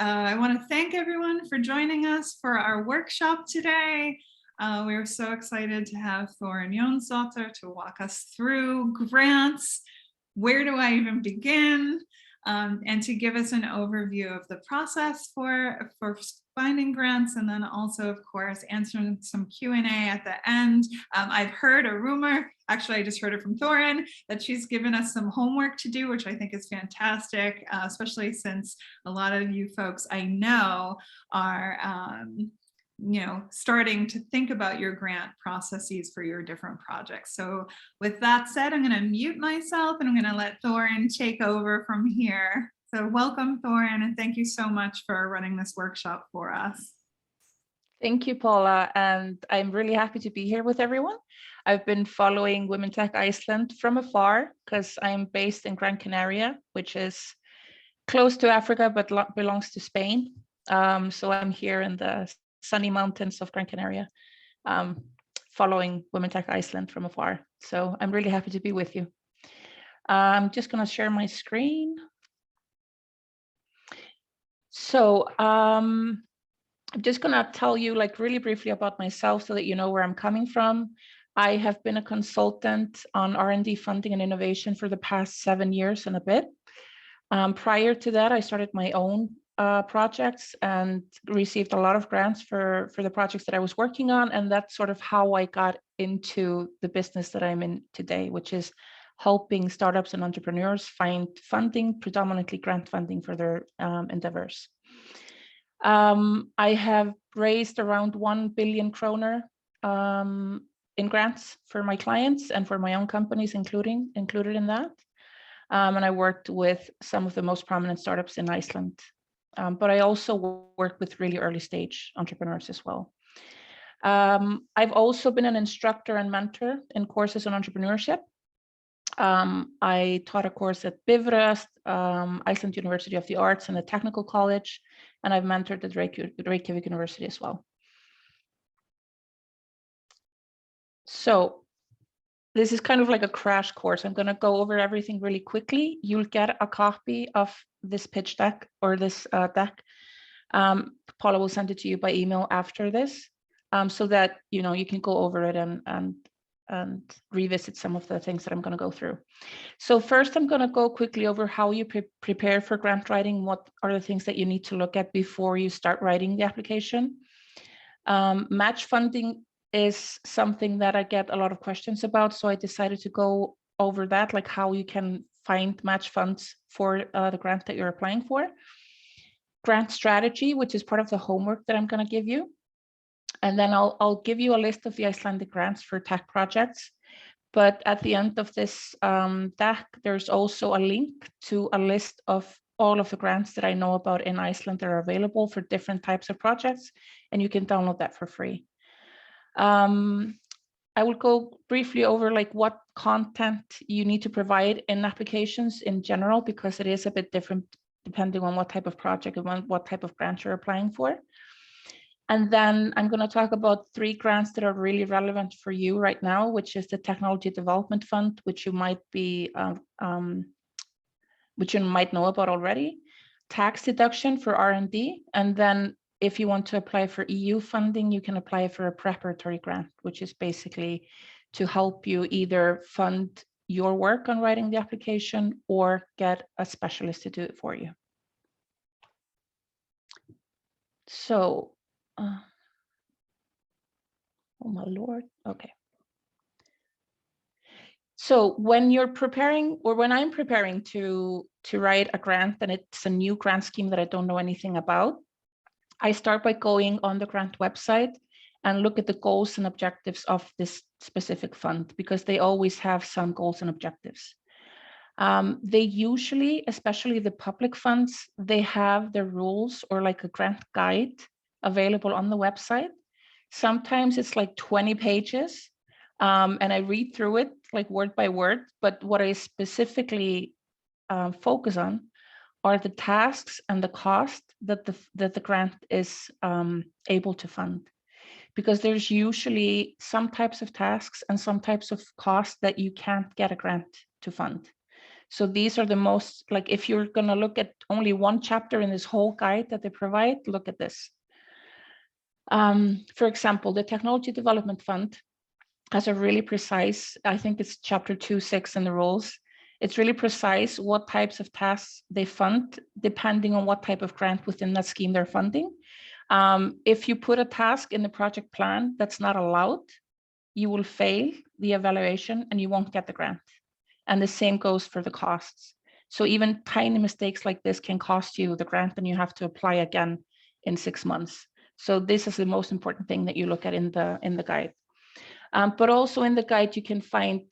I want to thank everyone for joining us for our workshop today. We're so excited to have Thorunn Jonsdóttir to walk us through grants. Where do I even begin? And to give us an overview of the process for finding grants, and then also, of course, answering some Q&A at the end. I've heard a rumor, actually I just heard it from Thorunn, that she's given us some homework to do, which I think is fantastic, especially since a lot of you folks I know are starting to think about your grant processes for your different projects. So with that said, I'm going to mute myself and I'm going to let Thorunn take over from here. So welcome, Thorunn, and thank you so much for running this workshop for us. Thank you, Paula, and I'm really happy to be here with everyone. I've been following Women Tech Iceland from afar because I'm based in Gran Canaria, which is close to Africa but belongs to Spain. So I'm here in the sunny mountains of Gran Canaria, following Women Tech Iceland from afar. So I'm really happy to be with you. I'm just going to share my screen. So I'm just going to tell you really briefly about myself so that you know where I'm coming from. I have been a consultant on R&D funding and innovation for the past 7 years and a bit. Prior to that, I started my own projects and received a lot of grants for the projects that I was working on. And that's sort of how I got into the business that I'm in today, which is helping startups and entrepreneurs find funding, predominantly grant funding for their endeavors. I have raised around 1 billion kroner in grants for my clients and for my own companies included in that. And I worked with some of the most prominent startups in Iceland. But I also work with really early stage entrepreneurs as well. I've also been an instructor and mentor in courses on entrepreneurship. I taught a course at Bifrost, Iceland University of the Arts and the Technical College, and I've mentored at Reykjavik University as well. So this is kind of like a crash course. I'm going to go over everything really quickly. You'll get a copy of this pitch deck or this deck. Paula will send it to you by email after this, so that you can go over it and revisit some of the things that I'm going to go through. So first, I'm going to go quickly over how you prepare for grant writing. What are the things that you need to look at before you start writing the application? Match funding is something that I get a lot of questions about, so I decided to go over that, like how you can find match funds for the grant that you're applying for. Grant strategy, which is part of the homework that I'm going to give you. And then I'll give you a list of the Icelandic grants for tech projects. But at the end of this deck, there's also a link to a list of all of the grants that I know about in Iceland that are available for different types of projects, and you can download that for free. I will go briefly over what content you need to provide in applications in general, because it is a bit different depending on what type of project and what type of grant you're applying for. And then I'm going to talk about 3 grants that are really relevant for you right now, which is the Technology Development Fund, which you might know about already, tax deduction for R&D, and then if you want to apply for EU funding, you can apply for a preparatory grant, which is basically to help you either fund your work on writing the application or get a specialist to do it for you. So, oh my Lord, okay. So when you're preparing, or when I'm preparing to write a grant, and it's a new grant scheme that I don't know anything about, I start by going on the grant website and look at the goals and objectives of this specific fund, because they always have some goals and objectives. They usually, especially the public funds, they have their rules or like a grant guide available on the website. Sometimes it's like 20 pages, and I read through it like word by word, but what I specifically focus on are the tasks and the cost that the grant is able to fund. Because there's usually some types of tasks and some types of costs that you can't get a grant to fund. So these are the most, like if you're going to look at only one chapter in this whole guide that they provide, look at this. For example, the Technology Development Fund has a really precise, I think it's chapter 2.6 in the rules. It's really precise what types of tasks they fund, depending on what type of grant within that scheme they're funding. If you put a task in the project plan that's not allowed, you will fail the evaluation and you won't get the grant. And the same goes for the costs. So even tiny mistakes like this can cost you the grant and you have to apply again in 6 months. So this is the most important thing that you look at in the guide. But also in the guide, you can find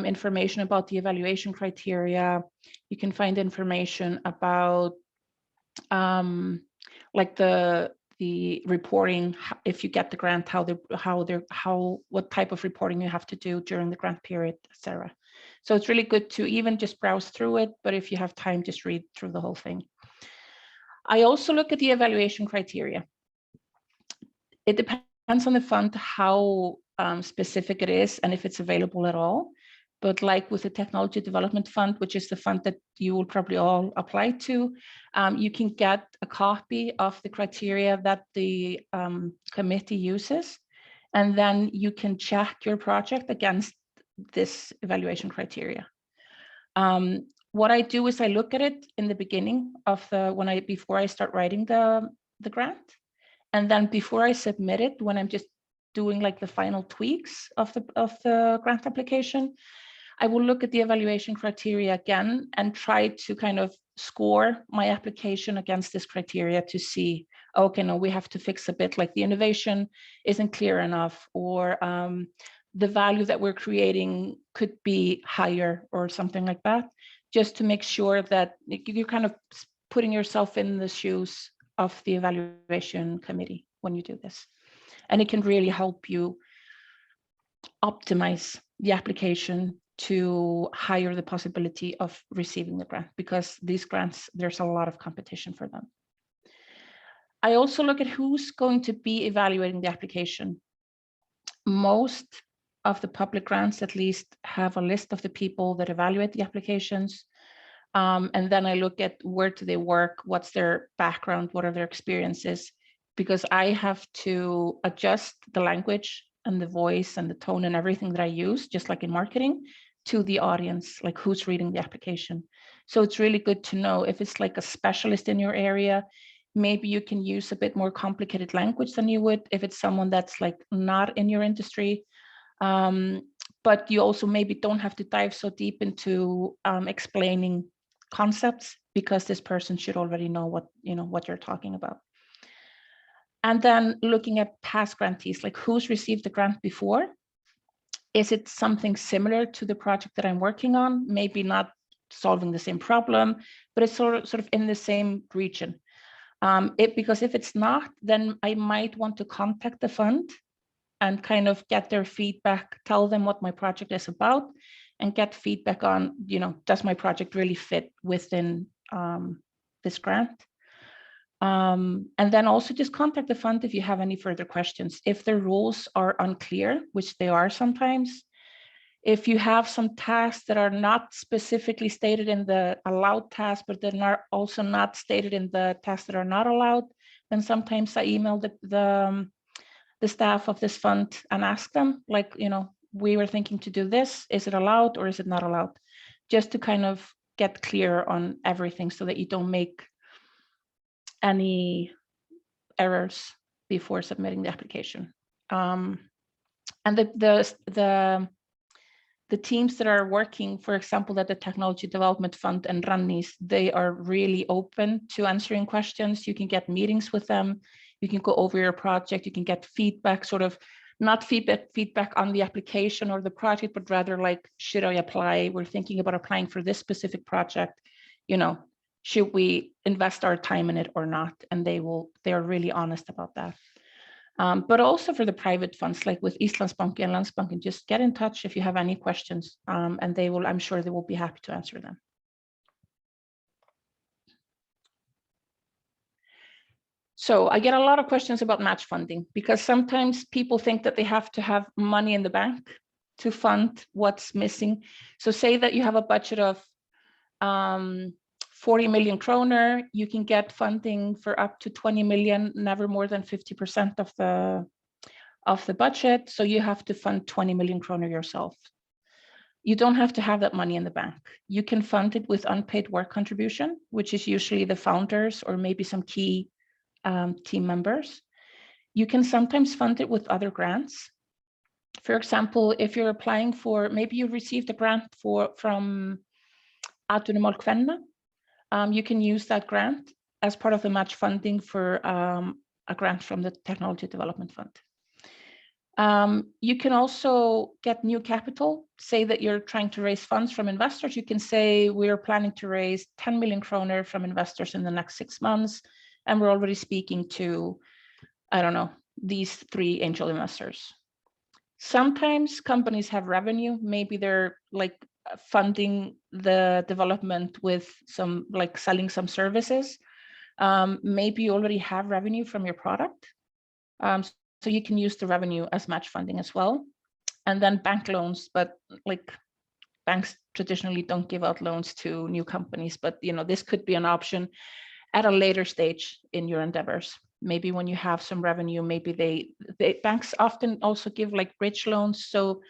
information about the evaluation criteria. You can find information about like the reporting, if you get the grant, what type of reporting you have to do during the grant period, etc. So it's really good to even just browse through it, but if you have time, just read through the whole thing. I also look at the evaluation criteria. It depends on the fund how specific it is and if it's available at all. But like with the Technology Development Fund, which is the fund that you will probably all apply to, you can get a copy of the criteria that the committee uses, and then you can check your project against this evaluation criteria. What I do is I look at it in the beginning of before I start writing the grant, and then before I submit it, when I'm just doing like the final tweaks of the grant application, I will look at the evaluation criteria again and try to kind of score my application against this criteria to see, okay, no, we have to fix a bit, like the innovation isn't clear enough, or the value that we're creating could be higher or something like that, just to make sure that you're kind of putting yourself in the shoes of the evaluation committee when you do this. And it can really help you optimize the application to higher the possibility of receiving the grant, because these grants, there's a lot of competition for them. I also look at who's going to be evaluating the application. Most of the public grants at least have a list of the people that evaluate the applications. And then I look at where do they work, what's their background, what are their experiences, because I have to adjust the language and the voice and the tone and everything that I use, just like in marketing, to the audience, like who's reading the application. So it's really good to know if it's like a specialist in your area, maybe you can use a bit more complicated language than you would if it's someone that's like not in your industry. But you also maybe don't have to dive so deep into explaining concepts, because this person should already know what you're talking about. And then looking at past grantees, like who's received the grant before. Is it something similar to the project that I'm working on? Maybe not solving the same problem, but it's sort of in the same region. Because if it's not, then I might want to contact the fund and kind of get their feedback, tell them what my project is about, and get feedback on, does my project really fit within this grant? And then also just contact the fund if you have any further questions. If the rules are unclear, which they are sometimes, if you have some tasks that are not specifically stated in the allowed tasks, but they're not also not stated in the tasks that are not allowed, then sometimes I email the staff of this fund and ask them, like, we were thinking to do this, is it allowed or is it not allowed? Just to kind of get clear on everything so that you don't make any errors before submitting the application. And the teams that are working, for example, at the Technology Development Fund and Rannis, they are really open to answering questions. You can get meetings with them. You can go over your project. You can get feedback, sort of not feedback on the application or the project, but rather like, should I apply? We're thinking about applying for this specific project. Should we invest our time in it or not? And they are really honest about that. But also for the private funds, like with Íslandsbanki and Landsbanki, just get in touch if you have any questions, and I'm sure they will be happy to answer them. So I get a lot of questions about match funding, because sometimes people think that they have to have money in the bank to fund what's missing. So say that you have a budget of 40 million kroner, you can get funding for up to 20 million, never more than 50% of the budget. So you have to fund 20 million kroner yourself. You don't have to have that money in the bank. You can fund it with unpaid work contribution, which is usually the founders or maybe some key team members. You can sometimes fund it with other grants. For example, if you're applying for, maybe you received a grant from Atvinnumál Kvenna, you can use that grant as part of the match funding for a grant from the Technology Development Fund. You can also get new capital. Say that you're trying to raise funds from investors. You can say we're planning to raise 10 million kroner from investors in the next 6 months. And we're already speaking to, I don't know, these 3 angel investors. Sometimes companies have revenue. Maybe they're like funding the development with some, like selling some services. Maybe you already have revenue from your product. So you can use the revenue as match funding as well. And then bank loans, but like banks traditionally don't give out loans to new companies, but this could be an option at a later stage in your endeavors. Maybe when you have some revenue, maybe banks often also give like bridge loans. So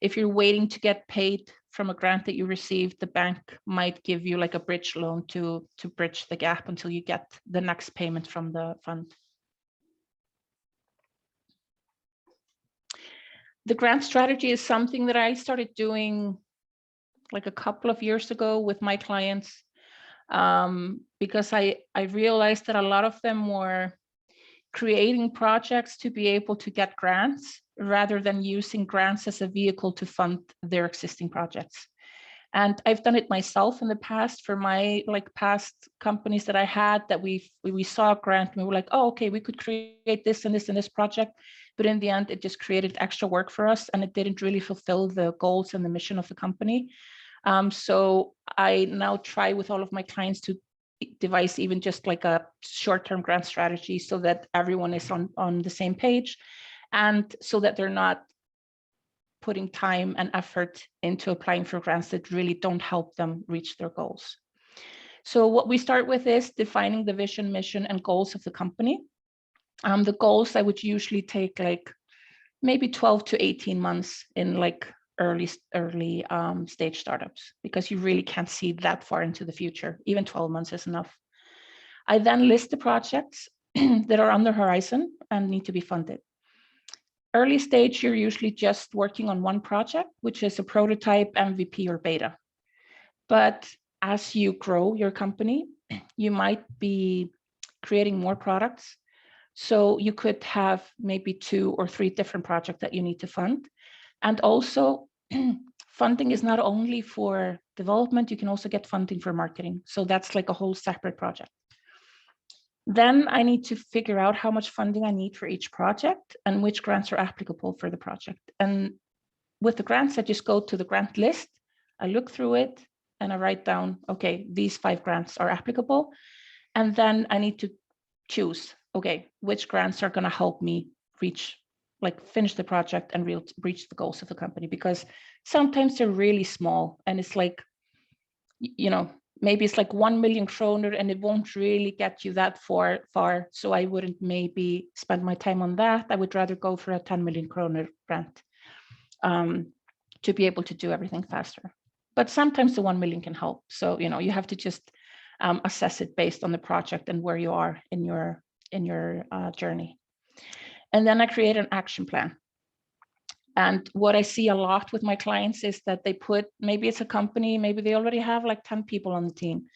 if you're waiting to get paid from a grant that you received, the bank might give you like a bridge loan to bridge the gap until you get the next payment from the fund. The grant strategy is something that I started doing like a couple of years ago with my clients, because I realized that a lot of them were creating projects to be able to get grants rather than using grants as a vehicle to fund their existing projects. And I've done it myself in the past for my past companies that I had, that we saw a grant and we were like, oh, okay, we could create this and this and this project. But in the end, it just created extra work for us and it didn't really fulfill the goals and the mission of the company. So I now try with all of my clients to devise even just like a short-term grant strategy so that everyone is on the same page, and so that they're not putting time and effort into applying for grants that really don't help them reach their goals. So what we start with is defining the vision, mission, and goals of the company. The goals I would usually take like maybe 12 to 18 months in like early stage startups, because you really can't see that far into the future. Even 12 months is enough. I then list the projects that are on the horizon and need to be funded. Early stage, you're usually just working on one project, which is a prototype, MVP, or beta. But as you grow your company, you might be creating more products. So you could have maybe 2 or 3 different projects that you need to fund. And also, funding is not only for development, you can also get funding for marketing. So that's like a whole separate project. Then I need to figure out how much funding I need for each project and which grants are applicable for the project. And with the grants, I just go to the grant list, I look through it, and I write down, okay, these 5 grants are applicable. And then I need to choose, okay, which grants are going to help me finish the project and reach the goals of the company. Because sometimes they're really small and it's like, maybe it's like 1 million kroner and it won't really get you that far. So I wouldn't maybe spend my time on that. I would rather go for a 10 million kroner grant to be able to do everything faster. But sometimes the 1 million can help. So, you have to just assess it based on the project and where you are in your journey. And then I create an action plan. And what I see a lot with my clients is that they put, maybe it's a company, maybe they already have like 10 people on the team.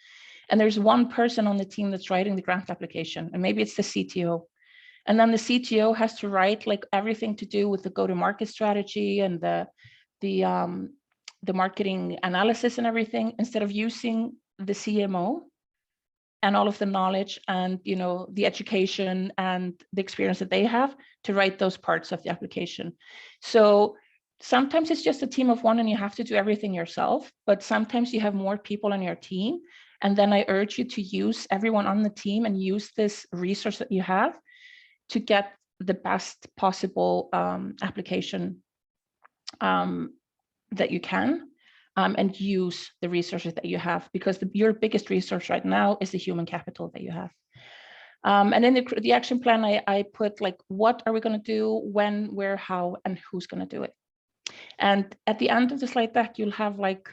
And there's one person on the team that's writing the grant application, and maybe it's the CTO. And then the CTO has to write like everything to do with the go-to-market strategy and the marketing analysis and everything, instead of using the CMO and all of the knowledge and the education and the experience that they have to write those parts of the application. So sometimes it's just a team of 1 and you have to do everything yourself, but sometimes you have more people on your team. And then I urge you to use everyone on the team and use this resource that you have to get the best possible application that you can. and use the resources that you have, because your biggest resource right now is the human capital that you have. And in the action plan, I put like, what are we going to do, when, where, how, and who's going to do it. And at the end of the slide deck, you'll have like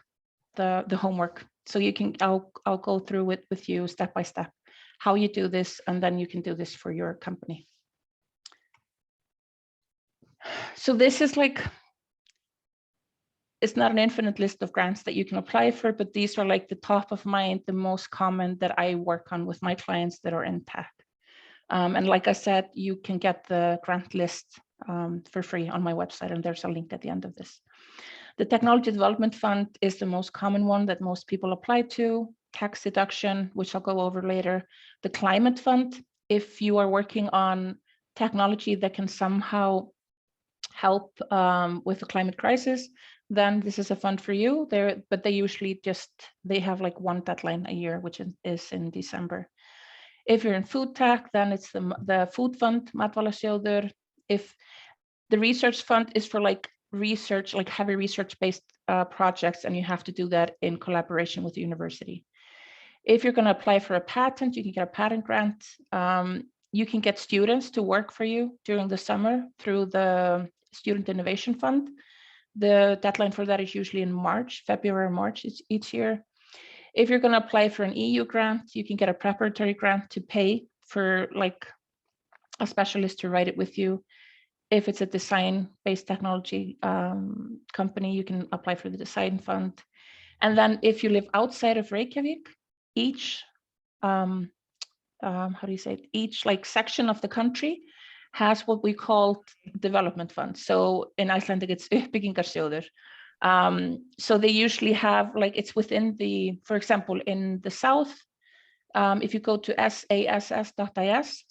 the homework. So you can, I'll go through it with you step by step, how you do this, and then you can do this for your company. So this is like, it's not an infinite list of grants that you can apply for, but these are like the top of mind, the most common that I work on with my clients that are in tech. And like I said, you can get the grant list for free on my website, and there's a link at the end of this. The Technology Development Fund is the most common one that most people apply to. Tax deduction, which I'll go over later. The Climate Fund, if you are working on technology that can somehow help with the climate crisis, then this is a fund for you. But they usually they have like one deadline a year, which is in December. If you're in food tech, then it's the Food Fund, Matvælasjóður. If the Research Fund is for like research, like heavy research-based projects, and you have to do that in collaboration with the university. If you're going to apply for a patent, you can get a patent grant. You can get students to work for you during the summer through the Student Innovation Fund. The deadline for that is usually in March, February, March each year. If you're going to apply for an EU grant, you can get a preparatory grant to pay for like a specialist to write it with you. If it's a design-based technology company, you can apply for the design fund. And then if you live outside of Reykjavik, each each like section of the country has what we call development funds. So in Icelandic, it's uppbyggingarsjóður. So they usually have like, it's within the, for example, in the south, if you go to sass.is,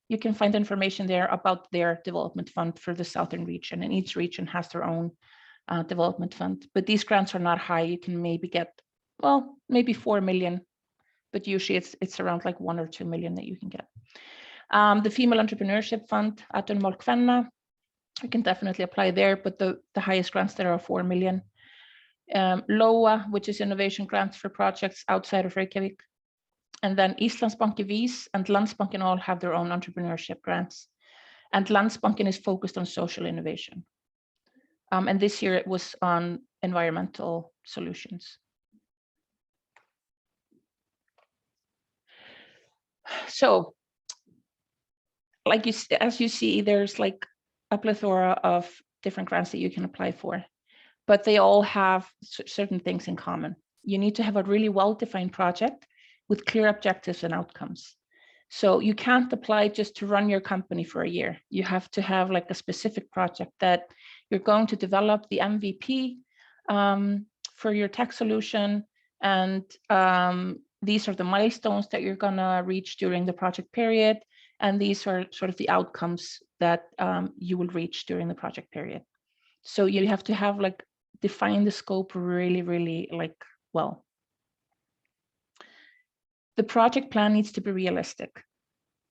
you can find information there about their development fund for the southern region, and each region has their own development fund. But these grants are not high. You can maybe get, well, maybe 4 million, but usually it's around like 1 or 2 million that you can get. The Female Entrepreneurship Fund, Atvinnumál Kvenna, you can definitely apply there, but the highest grants there are 4 million. LOA, which is innovation grants for projects outside of Reykjavik. And then Íslandsbanki Vís and Landsbankinn all have their own entrepreneurship grants. And Landsbankinn is focused on social innovation. And this year it was on environmental solutions. So, like as you see, there's like a plethora of different grants that you can apply for, but they all have certain things in common. You need to have a really well-defined project with clear objectives and outcomes. So you can't apply just to run your company for a year. You have to have like a specific project that you're going to develop the MVP for your tech solution. And these are the milestones that you're gonna reach during the project period. And these are sort of the outcomes that you will reach during the project period. So you have to have like, define the scope really, really like well. The project plan needs to be realistic.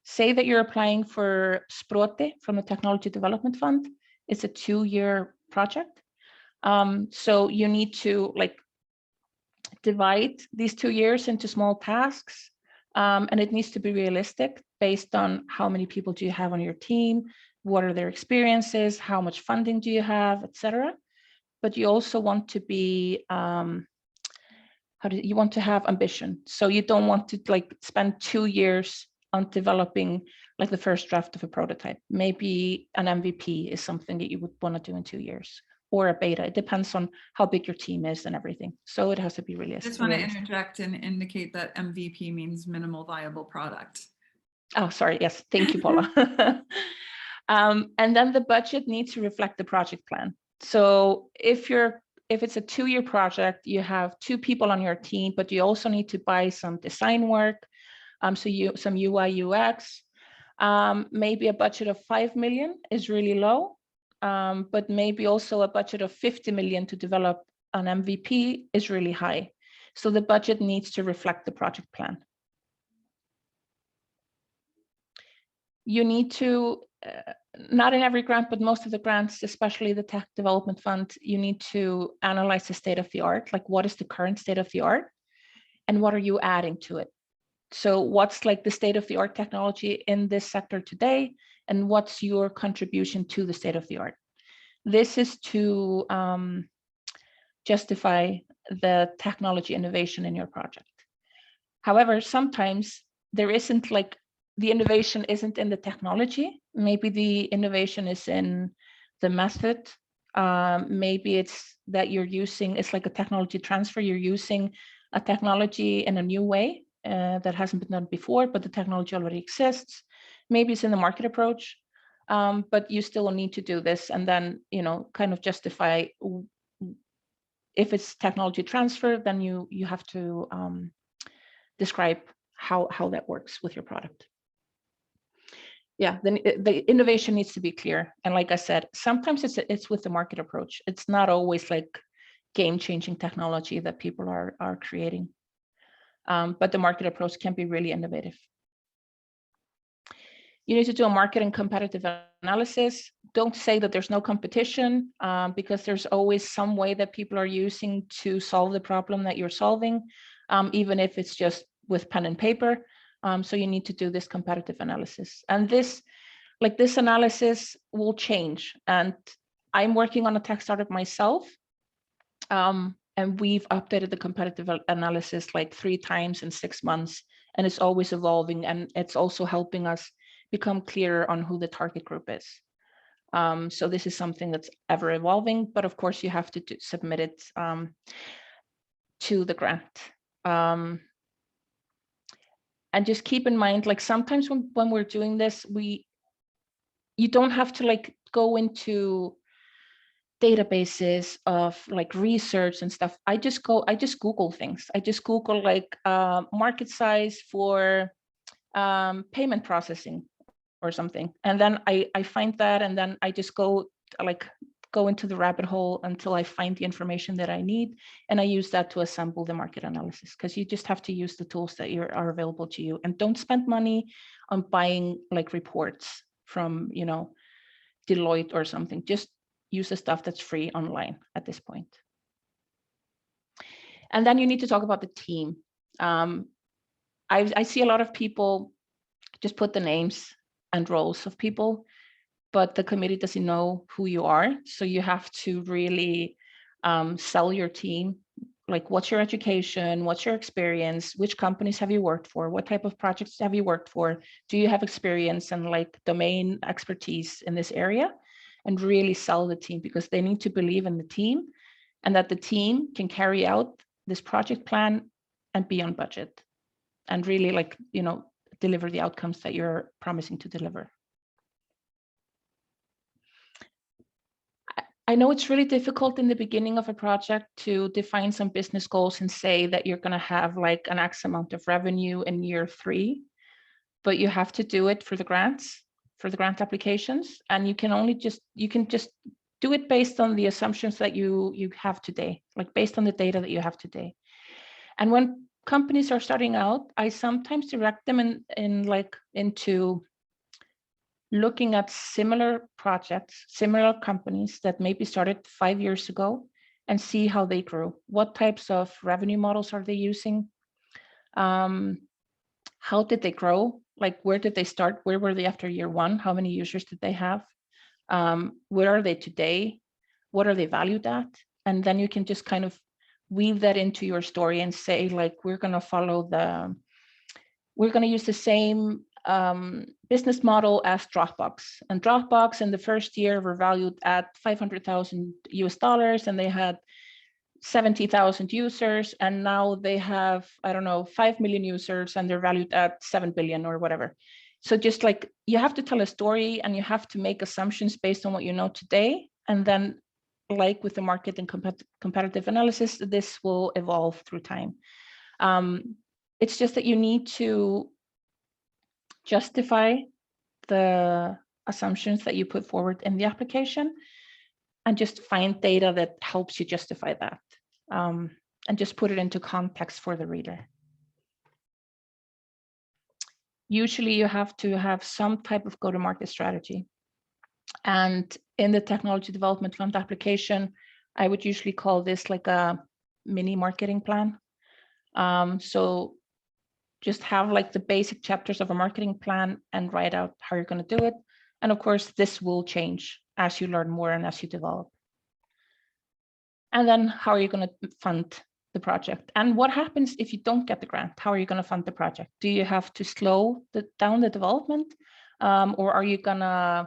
Say that you're applying for Sproti from the Technology Development Fund. It's a 2-year project. So you need to like divide these 2 years into small tasks. And it needs to be realistic based on how many people do you have on your team, what are their experiences, how much funding do you have, etc. But you also want to be, you want to have ambition. So you don't want to like spend 2 years on developing like the first draft of a prototype. Maybe an MVP is something that you would want to do in 2 years, or a beta. It depends on how big your team is and everything. So it has to be realistic. I just want to interject and indicate that MVP means minimal viable product. Oh, sorry. Yes. Thank you, Paula. And then the budget needs to reflect the project plan. So if it's a 2-year project, you have 2 people on your team, but you also need to buy some design work, some UI UX. Maybe a budget of 5 million is really low, but maybe also a budget of 50 million to develop an MVP is really high. So the budget needs to reflect the project plan. You need to not in every grant, but most of the grants, especially the Tech Development Fund, you need to analyze the state of the art, like what is the current state of the art and what are you adding to it? So what's like the state of the art technology in this sector today, and what's your contribution to the state of the art? This is to justify the technology innovation in your project. However, sometimes there isn't like, the innovation isn't in the technology. Maybe the innovation is in the method. Maybe it's that you're using, it's like a technology transfer. You're using a technology in a new way that hasn't been done before, but the technology already exists. Maybe it's in the market approach, but you still need to do this, and then, you know, kind of justify. If it's technology transfer, then you have to describe how that works with your product. Yeah, then the innovation needs to be clear. And like I said, sometimes it's with the market approach. It's not always like game-changing technology that people are creating. But the market approach can be really innovative. You need to do a market and competitive analysis. Don't say that there's no competition, because there's always some way that people are using to solve the problem that you're solving, even if it's just with pen and paper. So you need to do this competitive analysis. And this analysis will change. And I'm working on a tech startup myself. And we've updated the competitive analysis like 3 times in 6 months, and it's always evolving, and it's also helping us become clearer on who the target group is. So this is something that's ever evolving, but of course you have to submit it to the grant. And just keep in mind, like sometimes when we're doing this, you don't have to like go into databases of like research and stuff. I just Google things. I just Google like market size for payment processing or something. And then I find that, and then I just go into the rabbit hole until I find the information that I need. And I use that to assemble the market analysis, because you just have to use the tools that are available to you, and don't spend money on buying like reports from, you know, Deloitte or something. Just use the stuff that's free online at this point. And then you need to talk about the team. I see a lot of people just put the names and roles of people, but the committee doesn't know who you are. So you have to really sell your team. Like, what's your education? What's your experience? Which companies have you worked for? What type of projects have you worked for? Do you have experience and like domain expertise in this area? And really sell the team, because they need to believe in the team, and that the team can carry out this project plan and be on budget, and really, like, you know, deliver the outcomes that you're promising to deliver. I know it's really difficult in the beginning of a project to define some business goals and say that you're going to have like an X amount of revenue in year 3, but you have to do it for the grants, for the grant applications, and you can just do it based on the assumptions that you have today, like based on the data that you have today. And when companies are starting out, I sometimes direct them into looking at similar projects, similar companies that maybe started 5 years ago, and see how they grew. What types of revenue models are they using? How did they grow? Like, where did they start? Where were they after year 1? How many users did they have? Where are they today? What are they valued at? And then you can just kind of weave that into your story and say, like, we're going to use the same business model as Dropbox. And Dropbox in the first year were valued at $500,000 and they had 70,000 users, and now they have, I don't know, 5 million users, and they're valued at 7 billion or whatever. So just like, you have to tell a story, and you have to make assumptions based on what you know today. And then, like with the market and competitive analysis, this will evolve through time. It's just that you need to justify the assumptions that you put forward in the application, and just find data that helps you justify that, and just put it into context for the reader. Usually you have to have some type of go-to-market strategy. And in the Technology Development Fund application, I would usually call this like a mini marketing plan. So just have like the basic chapters of a marketing plan and write out how you're going to do it. And of course, this will change as you learn more and as you develop. And then how are you going to fund the project? And what happens if you don't get the grant? How are you going to fund the project? Do you have to slow down the development? Or are you going to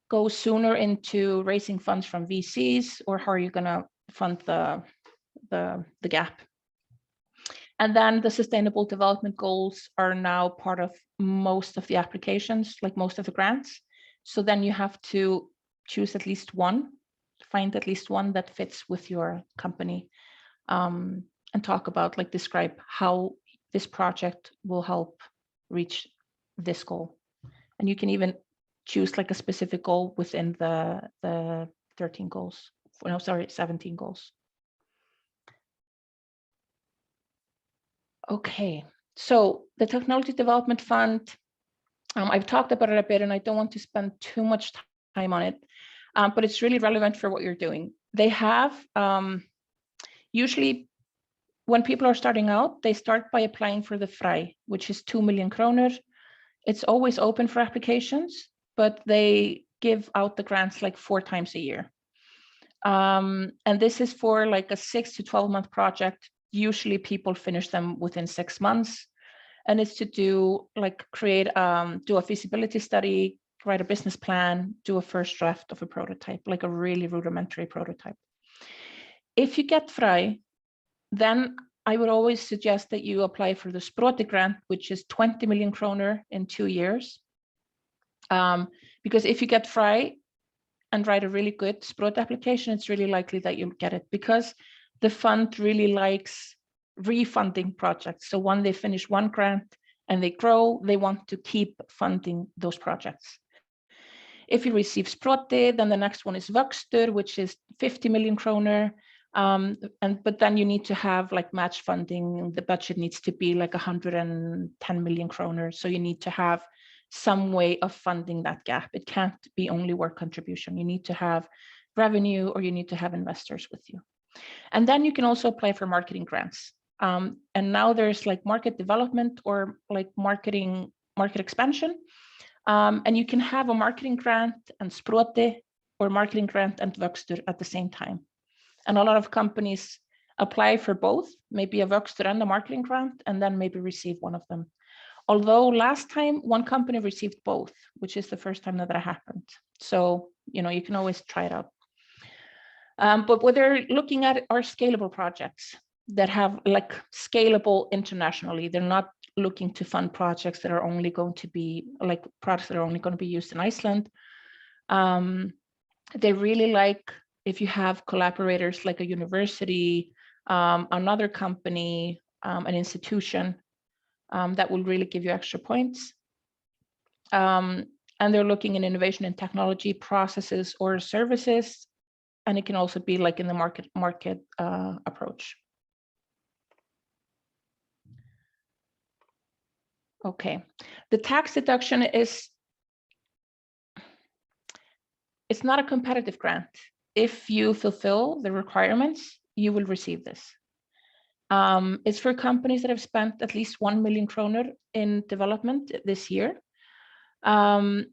go sooner into raising funds from VCs? Or how are you going to fund the gap? And then the sustainable development goals are now part of most of the applications, like most of the grants. So then you have to choose at least one, find at least one that fits with your company, and talk about, like, describe how this project will help reach this goal. And you can even choose like a specific goal within the 13 goals. No, sorry, 17 goals. Okay, so the Technology Development Fund, I've talked about it a bit and I don't want to spend too much time on it, but it's really relevant for what you're doing. They have, usually when people are starting out, they start by applying for the FRI, which is 2 million kroner. It's always open for applications, but they give out the grants like 4 times a year. And this is for like a 6 to 12 month project. Usually people finish them within 6 months, and it's to do like do a feasibility study, write a business plan, do a first draft of a prototype, like a really rudimentary prototype. If you get FRI, then I would always suggest that you apply for the Sproti grant, which is 20 million kroner in 2 years. Because if you get FRI and write a really good Sproti application, it's really likely that you'll get it, because the fund really likes refunding projects. So when they finish one grant and they grow, they want to keep funding those projects. If you receive Sproti, then the next one is Vöxtur, which is 50 million kroner. But then you need to have like match funding. The budget needs to be like 110 million kroner. So you need to have some way of funding that gap. It can't be only work contribution. You need to have revenue, or you need to have investors with you. And then you can also apply for marketing grants. And now there's like market development or like market expansion. And you can have a marketing grant and Sproti, or marketing grant and Vöxtur at the same time. And a lot of companies apply for both, maybe a Vöxtur and a marketing grant, and then maybe receive one of them. Although last time one company received both, which is the first time that happened. So, you know, you can always try it out. But what they're looking at are scalable projects that have like scalable internationally. They're not looking to fund projects that are only going to be like products that are only going to be used in Iceland. They really like if you have collaborators like a university, another company, an institution, that will really give you extra points. And they're looking in innovation in technology, processes, or services. And it can also be like in the market approach. Okay, the tax deduction is, it's not a competitive grant. If you fulfill the requirements, you will receive this. It's for companies that have spent at least 1 million kroner in development this year. But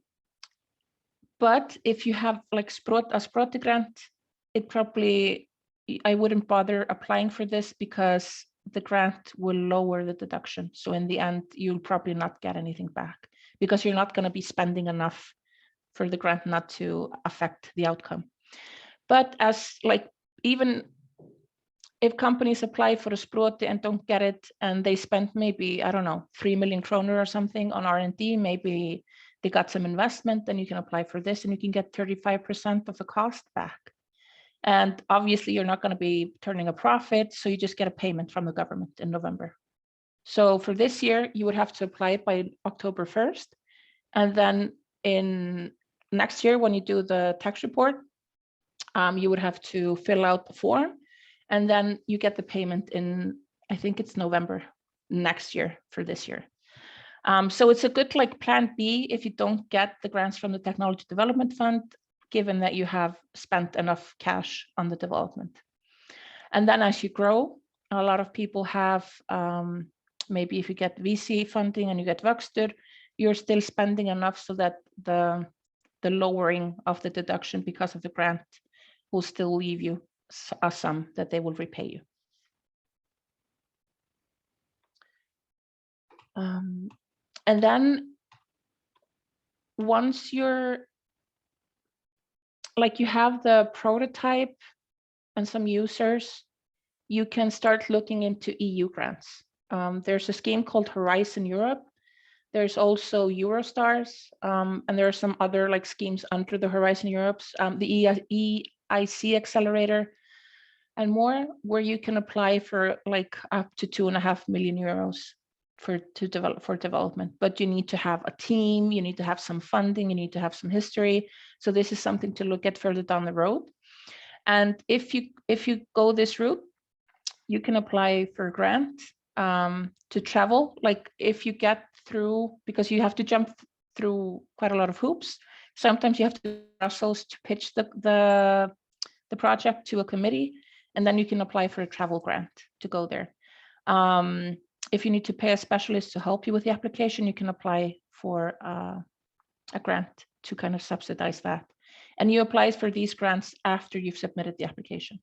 if you have like a Sproti grant, I wouldn't bother applying for this, because the grant will lower the deduction. So in the end, you'll probably not get anything back, because you're not going to be spending enough for the grant not to affect the outcome. But as like, even if companies apply for a Sproti and don't get it, and they spent maybe, I don't know, 3 million kroner or something on R&D, maybe they got some investment, then you can apply for this and you can get 35% of the cost back. And obviously you're not going to be turning a profit, so you just get a payment from the government in November. So for this year, you would have to apply by October 1st. And then in next year, when you do the tax report, you would have to fill out the form, and then you get the payment in, I think it's November next year for this year. So it's a good like plan B if you don't get the grants from the Technology Development Fund, given that you have spent enough cash on the development. And then as you grow, a lot of people have, maybe if you get VC funding and you get Vöxtur, you're still spending enough so that the lowering of the deduction because of the grant will still leave you a sum that they will repay you. And then once you're like you have the prototype and some users, you can start looking into EU grants. There's a scheme called Horizon Europe. There's also Eurostars, and there are some other like schemes under the Horizon Europe's, the EIC Accelerator and more, where you can apply for like up to 2.5 million euros for development. But you need to have a team, you need to have some funding, you need to have some history. So this is something to look at further down the road. And if you go this route, you can apply for a grant to travel. Like if you get through, because you have to jump through quite a lot of hoops. Sometimes you have to go to Brussels to pitch the project to a committee, and then you can apply for a travel grant to go there. If you need to pay a specialist to help you with the application, you can apply for a grant to kind of subsidize that. And you apply for these grants after you've submitted the application.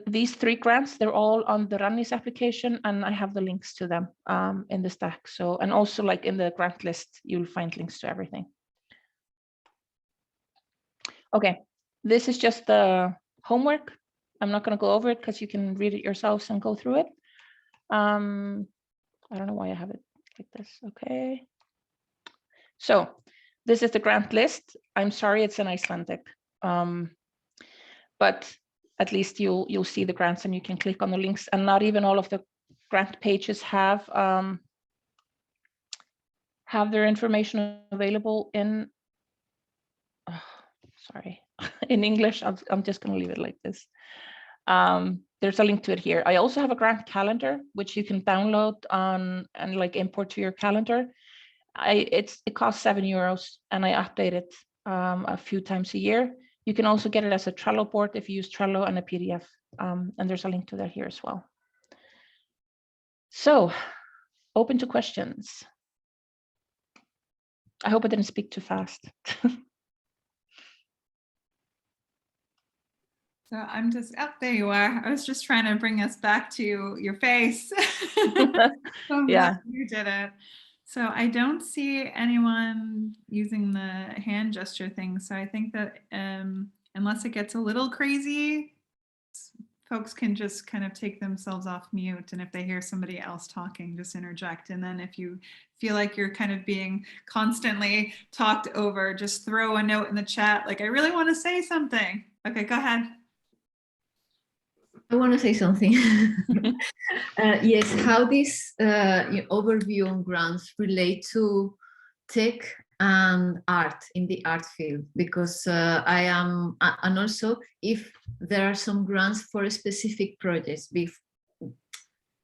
These 3 grants, they're all on the Ranni's application, and I have the links to them in the stack. So, and also like in the grant list, you'll find links to everything. Okay, this is just the homework. I'm not going to go over it because you can read it yourselves and go through it. I don't know why I have it like this. Okay. So this is the grant list. I'm sorry, it's in Icelandic, but at least you'll see the grants and you can click on the links. And not even all of the grant pages have their information available in. Sorry, in English. I'm just going to leave it like this. There's a link to it here. I also have a grant calendar, which you can download on and like import to your calendar. It costs €7 and I update it a few times a year. You can also get it as a Trello board if you use Trello, and a PDF. And there's a link to that here as well. So, open to questions. I hope I didn't speak too fast. So I'm just, oh, there you are. I was just trying to bring us back to your face. Yeah. You did it. So I don't see anyone using the hand gesture thing. So I think that unless it gets a little crazy, folks can just kind of take themselves off mute. And if they hear somebody else talking, just interject. And then if you feel like you're kind of being constantly talked over, just throw a note in the chat. Like, I really want to say something. Okay, go ahead. I want to say something. Yes, how this overview on grants relate to tech and art in the art field, because I am, and also if there are some grants for specific projects,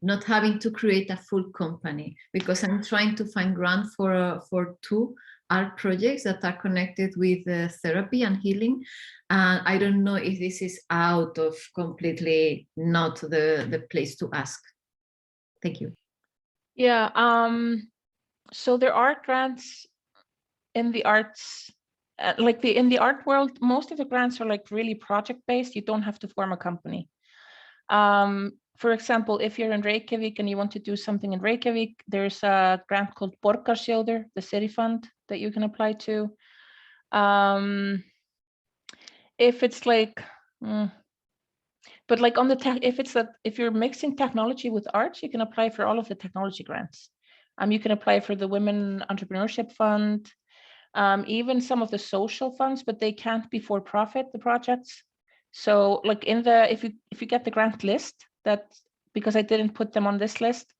not having to create a full company, because I'm trying to find grants for 2 art projects that are connected with therapy and healing. And I don't know if this is out of completely not the place to ask. Thank you. Yeah, so there are grants in the arts, in the art world. Most of the grants are like really project based. You don't have to form a company. For example, if you're in Reykjavik and you want to do something in Reykjavik, there's a grant called Borgarsjóður, the city fund, that you can apply to. If it's like, but like on the tech, if you're mixing technology with art, you can apply for all of the technology grants. You can apply for the Women Entrepreneurship Fund, even some of the social funds, but they can't be for profit, the projects. So like if you get the grant list, because I didn't put them on this list,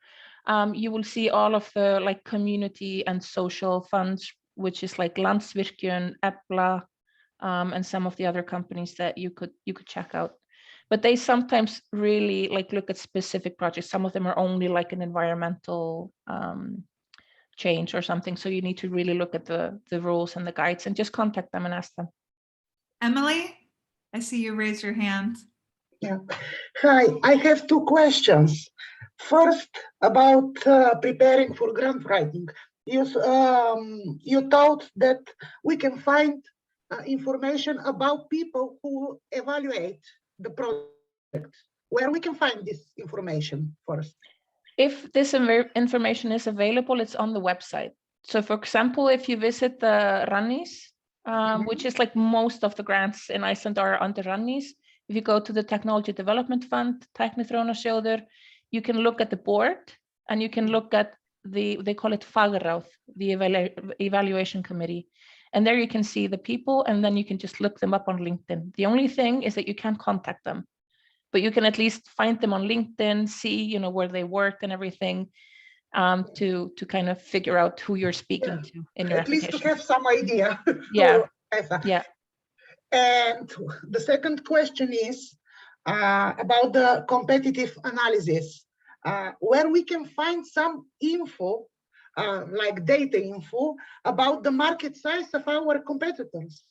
you will see all of the like community and social funds, which is like Landsvirkjun, Efla, and some of the other companies that you could check out. but they sometimes really like look at specific projects. Some of them are only like an environmental change or something. So you need to really look at the rules and the guides and just contact them and ask them. Emily, I see you raise your hand. Yeah. Hi, I have two questions. First, about preparing for grant writing. You thought that we can find information about people who evaluate the project. Where we can find this information first? If this information is available, it's on the website. So for example, if you visit the Rannis, which is like most of the grants in Iceland are under Rannis. If you go to the Technology Development Fund, Tækniþróunarsjóður, you can look at the board and you can look at they call it fagráð, the evaluation committee. And there you can see the people, and then you can just look them up on LinkedIn. The only thing is that you can't contact them, but you can at least find them on LinkedIn, see, you know, where they worked and everything, to kind of figure out who you're speaking to in your application. At least to have some idea. Yeah. Yeah. And the second question is about the competitive analysis, where we can find some info, like data info, about the market size of our competitors.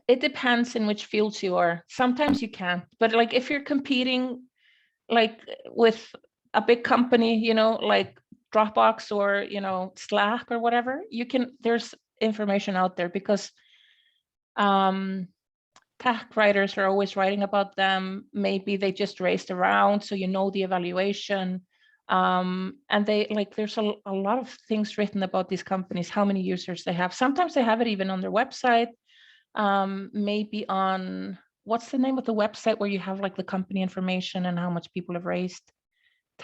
It depends in which fields you are. Sometimes you can, but like if you're competing like with a big company, you know, like Dropbox or, you know, Slack or whatever, you can, there's information out there because tech writers are always writing about them. Maybe they just raised a round, so you know the evaluation. And they like, there's a lot of things written about these companies, how many users they have. Sometimes they have it even on their website. Maybe on, what's the name of the website where you have like the company information and how much people have raised?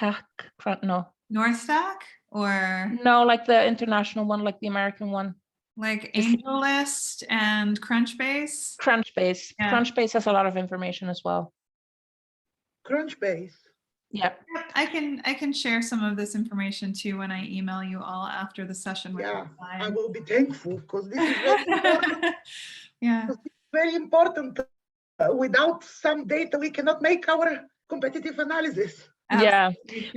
No. Northstack or? No, like the international one, like the American one. Like AngelList and Crunchbase? Crunchbase. Yeah. Crunchbase has a lot of information as well. Crunchbase. Yeah. Yep, I can share some of this information too when I email you all after the session. Yeah, I will be thankful because this is very important. Yeah. Very important. Without some data, we cannot make our competitive analysis. Yeah,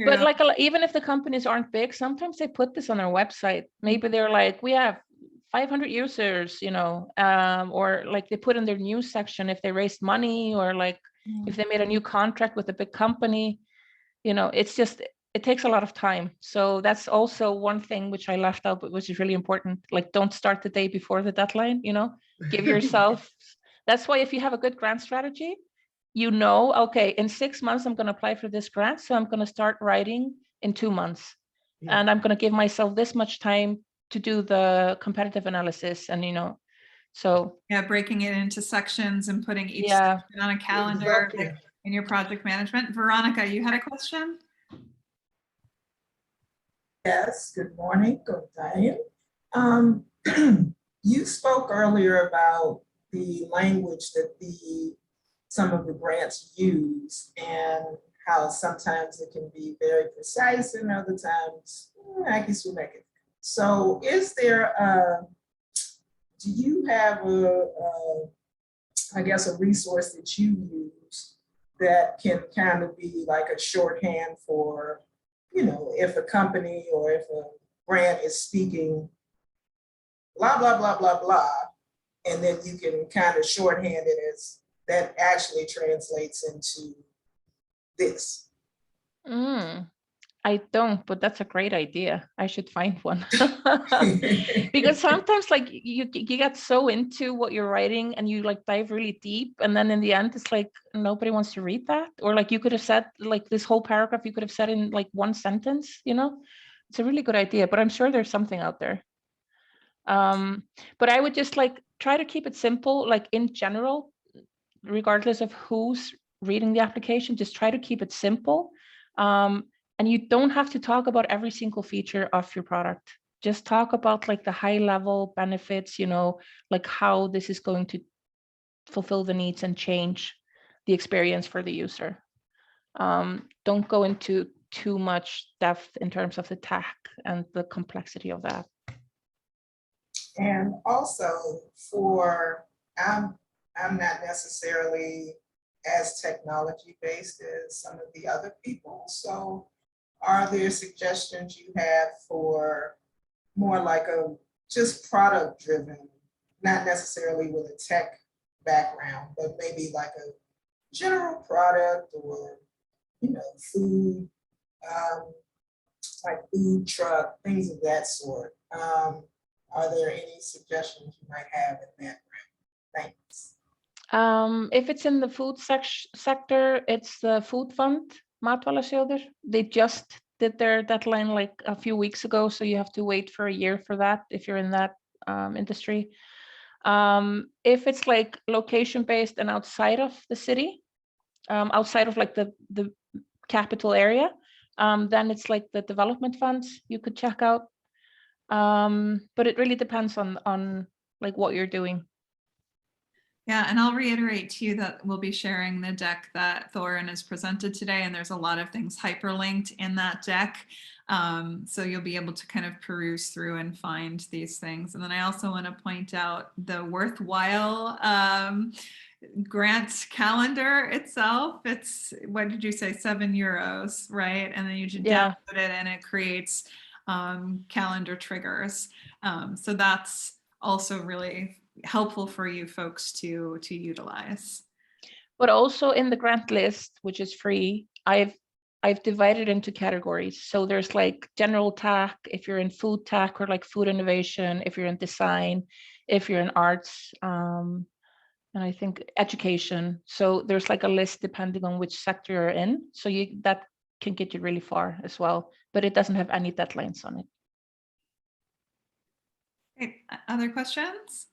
but like even if the companies aren't big, sometimes they put this on their website. Maybe they're like, we have 500 users, you know, or like they put in their news section if they raised money, or like if they made a new contract with a big company, you know, it's just, it takes a lot of time. So that's also one thing which I left out, but which is really important. Like, don't start the day before the deadline, you know, give yourself, that's why if you have a good grant strategy, you know, okay, in 6 months, I'm going to apply for this grant. So I'm going to start writing in 2 months. Yeah. And I'm going to give myself this much time to do the competitive analysis. And, you know, so. Yeah, breaking it into sections and putting each section on a calendar, like in your project management. Veronica, you had a question? Yes, good morning, good day. You spoke earlier about the language that some of the grants use and how sometimes it can be very precise and other times, I guess we'll make it. So is there, do you have I guess a resource that you use that can kind of be like a shorthand for, you know, if a company or if a grant is speaking blah, blah, blah, blah, blah, and then you can kind of shorthand it as that actually translates into this? I don't, but that's a great idea. I should find one. Because sometimes like you get so into what you're writing and you like dive really deep, and then in the end it's like nobody wants to read that, or like you could have said like this whole paragraph you could have said in like one sentence, you know. It's a really good idea, but I'm sure there's something out there. But I would just like try to keep it simple, like in general, regardless of who's reading the application, just try to keep it simple. And you don't have to talk about every single feature of your product. Just talk about like the high level benefits, you know, like how this is going to fulfill the needs and change the experience for the user. Don't go into too much depth in terms of the tech and the complexity of that. And also for, I'm not necessarily as technology based as some of the other people. So are there suggestions you have for more like a just product driven, not necessarily with a tech background, but maybe like a general product or, you know, food, like food truck, things of that sort. Are there any suggestions you might have in that realm? Thanks. If it's in the food sector, it's the Food Fund, Matvælasjóður. They just did their deadline like a few weeks ago, so you have to wait for a year for that if you're in that industry. If it's like location based and outside of the city, outside of like the capital area, then it's like the development funds you could check out. But it really depends on like what you're doing. Yeah, and I'll reiterate to you that we'll be sharing the deck that Thorunn has presented today, and there's a lot of things hyperlinked in that deck. So you'll be able to kind of peruse through and find these things. And then I also want to point out the worthwhile grant calendar itself. It's, what did you say, €7, right? And then you should download it and it creates calendar triggers. So that's also really helpful for you folks to utilize. But also in the grant list, which is free, I've divided into categories. So there's like general tech, if you're in food tech, or like food innovation, if you're in design, if you're in arts, and I think education. So there's like a list depending on which sector you're in. So that can get you really far as well, but it doesn't have any deadlines on it. Great. Other questions?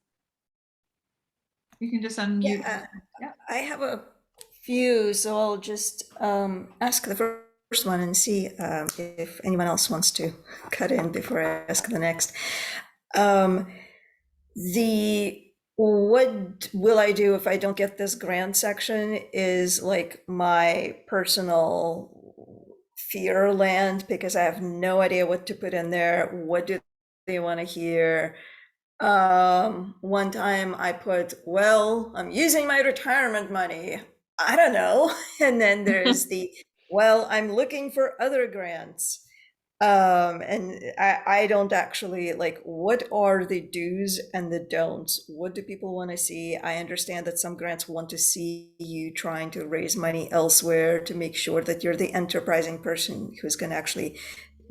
You can just unmute. Yeah. I have a few, so I'll just ask the first one and see if anyone else wants to cut in before I ask the next. What will I do if I don't get this grant section is like my personal fear land, because I have no idea what to put in there. What do they want to hear? One time I put, well, I'm using my retirement money. I don't know. And then there's the, well, I'm looking for other grants. And I don't actually like, what are the do's and the don'ts? What do people want to see? I understand that some grants want to see you trying to raise money elsewhere to make sure that you're the enterprising person who's going to actually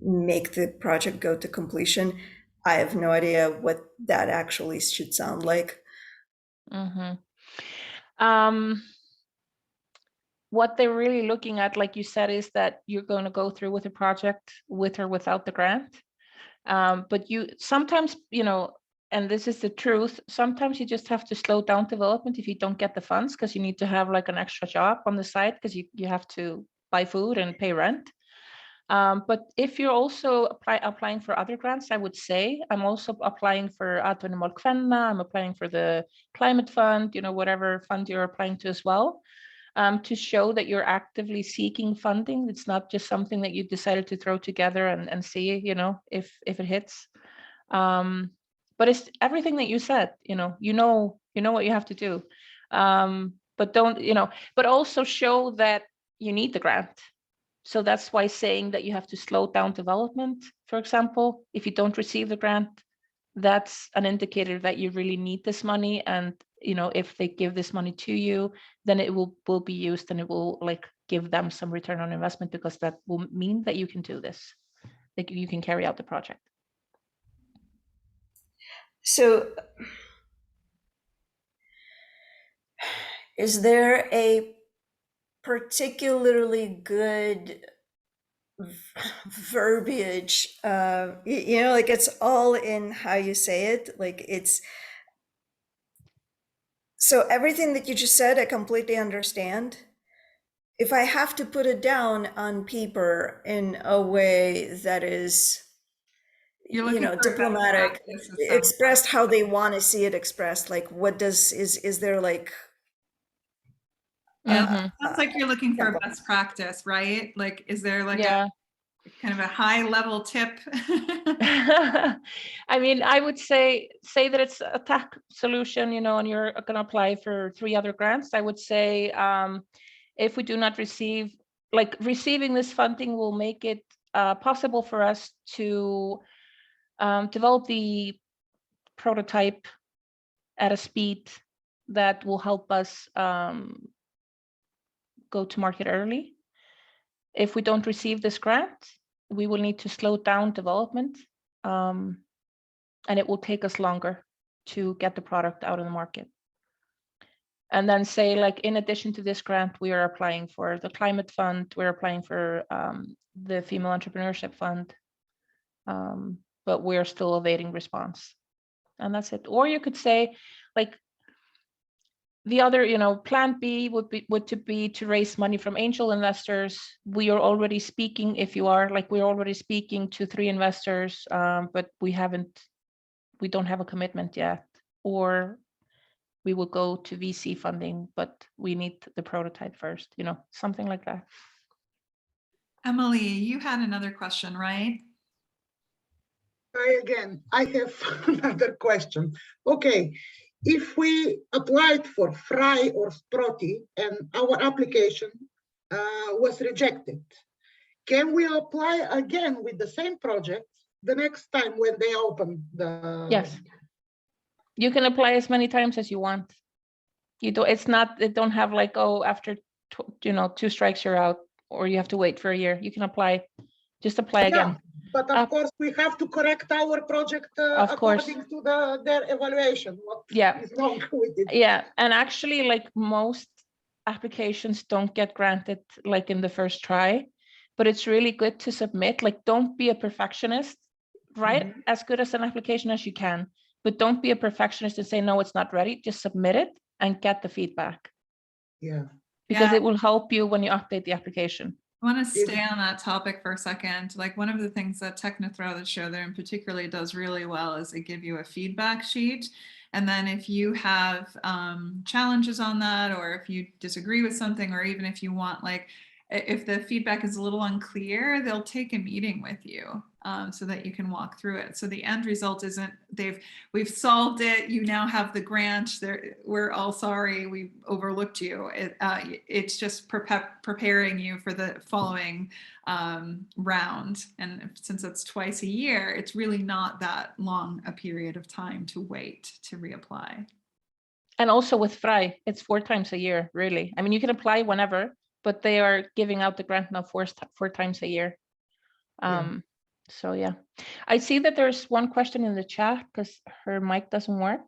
make the project go to completion. I have no idea what that actually should sound like. Mm-hmm. What they're really looking at, like you said, is that you're going to go through with a project with or without the grant. But you sometimes, you know, and this is the truth, sometimes you just have to slow down development if you don't get the funds, because you need to have like an extra job on the side, because you have to buy food and pay rent. But if you're also applying for other grants, I would say I'm also applying for Atvinnumál Kvenna, I'm applying for the climate fund, you know, whatever fund you're applying to as well, to show that you're actively seeking funding. It's not just something that you decided to throw together and see, you know, if it hits. But it's everything that you said, you know what you have to do. But don't, you know, but also show that you need the grant. So that's why saying that you have to slow down development, for example, if you don't receive the grant, that's an indicator that you really need this money. And, you know, if they give this money to you, then it will be used and it will like give them some return on investment, because that will mean that you can do this, like you can carry out the project. So is there a particularly good verbiage, you know, like it's all in how you say it, like it's, so everything that you just said, I completely understand. If I have to put it down on paper in a way that is, you know, diplomatic, expressed how they want to see it expressed, like what does, is there like, yeah, sounds like you're looking for a best practice, right? Like, is there like kind of a high level tip? I mean, I would say that it's a tech solution, and you're going to apply for 3 other grants. I would say if we do not receive, receiving this funding will make it possible for us to develop the prototype at a speed that will help us go to market early. If we don't receive this grant, we will need to slow down development, and it will take us longer to get the product out in the market. And then say, in addition to this grant, we are applying for the climate fund, we're applying for the female entrepreneurship fund, but we're still awaiting response. And that's it. Or you could say, the other, plan B would be to raise money from angel investors. We are already speaking, we're already speaking to 3 investors, but we don't have a commitment yet. Or we will go to VC funding, but we need the prototype first, something like that. Emily, you had another question, right? I have another question. Okay, if we applied for Fry or Sproti and our application was rejected, can we apply again with the same project the next time when they open the? Yes. You can apply as many times as you want. It don't have after 2 strikes you're out, or you have to wait for a year. You can apply, just apply again. But of course, we have to correct our project according to their evaluation. What is wrong with it? Yeah, and actually, most applications don't get granted in the first try, but it's really good to submit. Don't be a perfectionist. Write as good as an application as you can, but don't be a perfectionist and say, no, it's not ready. Just submit it and get the feedback. Yeah. Because it will help you when you update the application. I want to stay on that topic for a second. One of the things that Technothrow, the show there in particularly, does really well is they give you a feedback sheet. And then if you have challenges on that, or if you disagree with something, or even if you want, if the feedback is a little unclear, they'll take a meeting with you so that you can walk through it. So the end result isn't we've solved it, you now have the grant, we're all sorry, we overlooked you. It's just preparing you for the following round. And since it's twice a year, it's really not that long a period of time to wait to reapply. And also with Fry, it's 4 times a year, really. I mean, you can apply whenever, but they are giving out the grant now 4 times a year. So yeah, I see that there's one question in the chat because her mic doesn't work,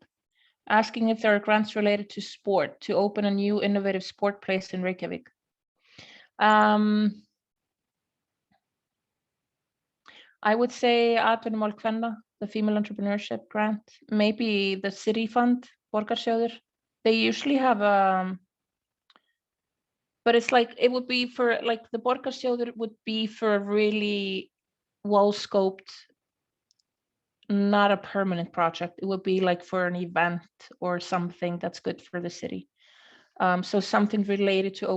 asking if there are grants related to sport to open a new innovative sport place in Reykjavik. I would say Atvinnumál kvenna, the female entrepreneurship grant, maybe the city fund, Borgarsjóður. They usually have but it's it would be for the Borgarsjóður would be for a really well-scoped, not a permanent project. It would be for an event or something that's good for the city. So something related to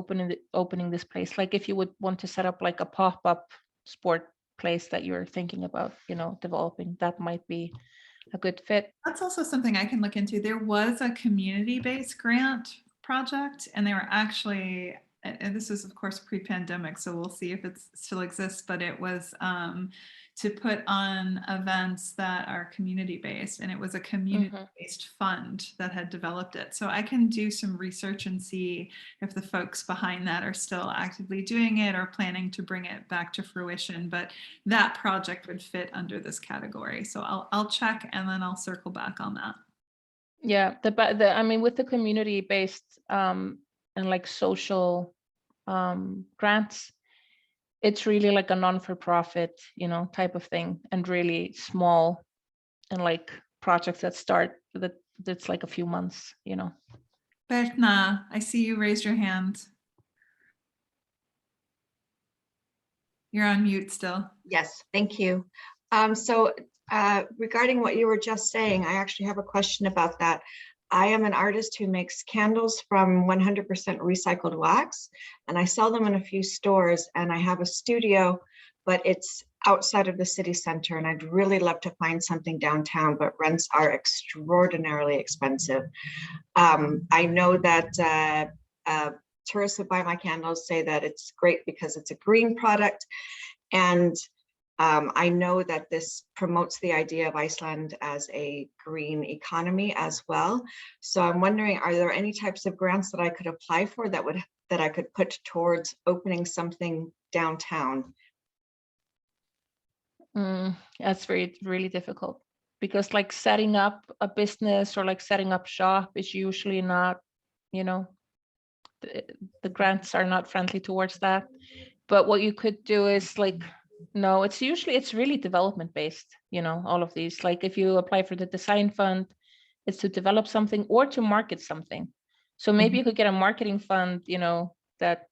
opening this place. If you would want to set up a pop-up sport place that you're thinking about, developing, that might be a good fit. That's also something I can look into. There was a community-based grant project, and they were actually, and this is of course pre-pandemic, so we'll see if it still exists, but it was to put on events that are community-based, and it was a community-based fund that had developed it. So I can do some research and see if the folks behind that are still actively doing it or planning to bring it back to fruition, but that project would fit under this category. So I'll check and then I'll circle back on that. Yeah, I mean, with the community-based and social grants, it's really a non-for-profit, type of thing, and really small, and projects that start that's a few months, Bertna, I see you raised your hand. You're on mute still. Yes, thank you. Regarding what you were just saying, I actually have a question about that. I am an artist who makes candles from 100% recycled wax, and I sell them in a few stores, and I have a studio but it's outside of the city center, and I'd really love to find something downtown, but rents are extraordinarily expensive. I know that tourists who buy my candles say that it's great because it's a green product, and I know that this promotes the idea of Iceland as a green economy as well. So I'm wondering, are there any types of grants that I could apply for that I could put towards opening something downtown? That's really difficult, because like setting up a business or like setting up shop is usually not, you know, the grants are not friendly towards that. But what you could do is like, no, it's really development based, you know, all of these. Like if you apply for the design fund, it's to develop something or to market something. So maybe you could get a marketing fund, you know, that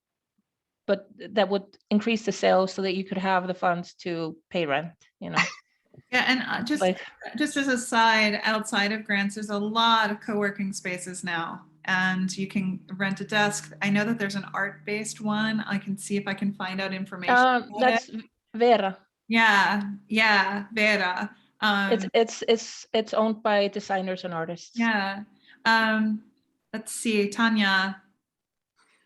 would increase the sales so that you could have the funds to pay rent, you know. Yeah, and just as a side, outside of grants, there's a lot of co-working spaces now, and you can rent a desk. I know that there's an art-based one. I can see if I can find out information about that's it. Vera. Yeah, Vera. It's owned by designers and artists. Yeah. Let's see, Tanya.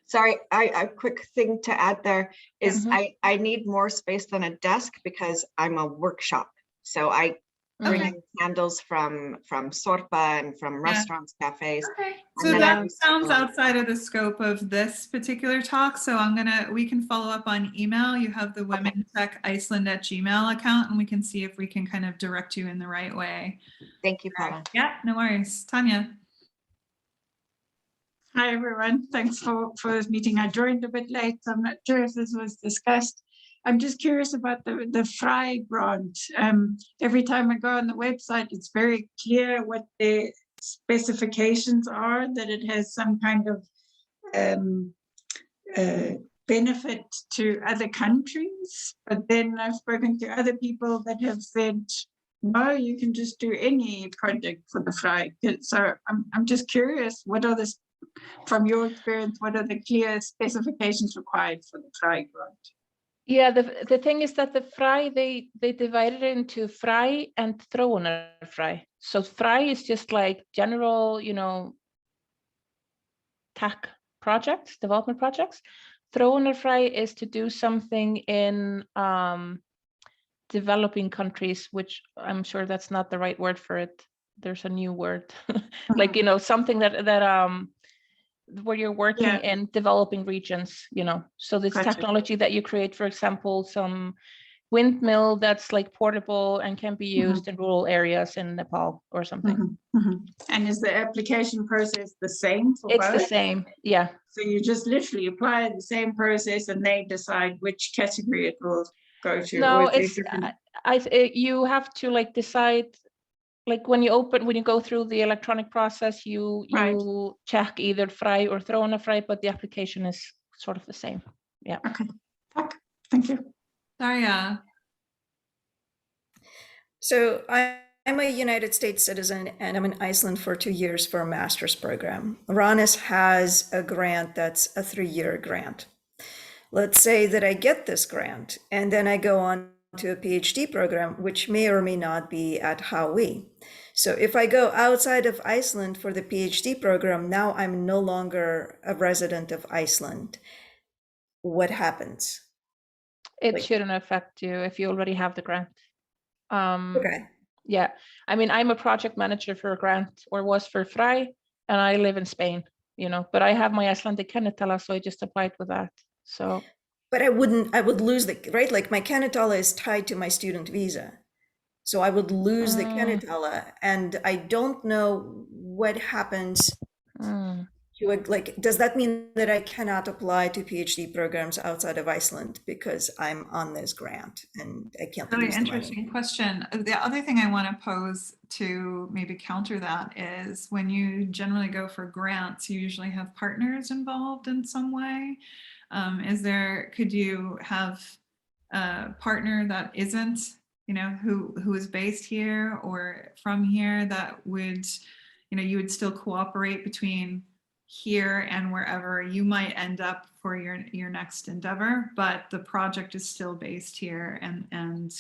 Sorry, a quick thing to add there is I need more space than a desk because I'm a workshop. So I bring in candles from Sorpa and from restaurants, cafes. Okay, so that sounds outside of the scope of this particular talk. So we can follow up on email. You have the Women Tech Iceland at Gmail account, and we can see if we can kind of direct you in the right way. Thank you, Paula. Yeah, no worries. Tanya. Hi, everyone. Thanks for this meeting. I joined a bit late, so I'm not sure if this was discussed. I'm just curious about the Fry grant. Every time I go on the website, it's very clear what the specifications are, that it has some kind of benefit to other countries. But then I've spoken to other people that have said, no, you can just do any project for the Fry. So I'm just curious, what are the, from your experience, what are the clear specifications required for the Fry grant? Yeah, the thing is that the Fry, they divided it into Fry and Thorunn. So Fry is just like general, you know, tech projects, development projects. Thorunn is to do something in developing countries, which I'm sure that's not the right word for it. There's a new word, like, you know, something that where you're working in developing regions, you know. So this technology that you create, for example, some windmill that's like portable and can be used in rural areas in Nepal or something. And is the application process the same for both? It's the same, yeah. So you just literally apply the same process and they decide which category it will go to? No, you have to like decide. Like when you go through the electronic process, you check either Fry or Thorunn, but the application is sort of the same. Yeah. Okay. Thank you. Daria. So I'm a United States citizen and I'm in Iceland for 2 years for a master's program. Ranis has a grant that's a 3-year grant. Let's say that I get this grant and then I go on to a PhD program, which may or may not be at Hawaii. So if I go outside of Iceland for the PhD program, now I'm no longer a resident of Iceland. What happens? It shouldn't affect you if you already have the grant. Okay. Yeah, I mean, I'm a project manager for a grant, or was for Fry, and I live in Spain, you know, but I have my Icelandic kennitala, so I just applied with that. So. But I would lose right? Like my kennitala is tied to my student visa. So I would lose the kennitala, and I don't know what happens to it. Like, does that mean that I cannot apply to PhD programs outside of Iceland because I'm on this grant and I can't? Really interesting question. The other thing I want to pose to maybe counter that is when you generally go for grants, you usually have partners involved in some way. Could you have a partner that isn't, you know, who is based here or from here that would, you know, you would still cooperate between here and wherever you might end up for your next endeavor, but the project is still based here. And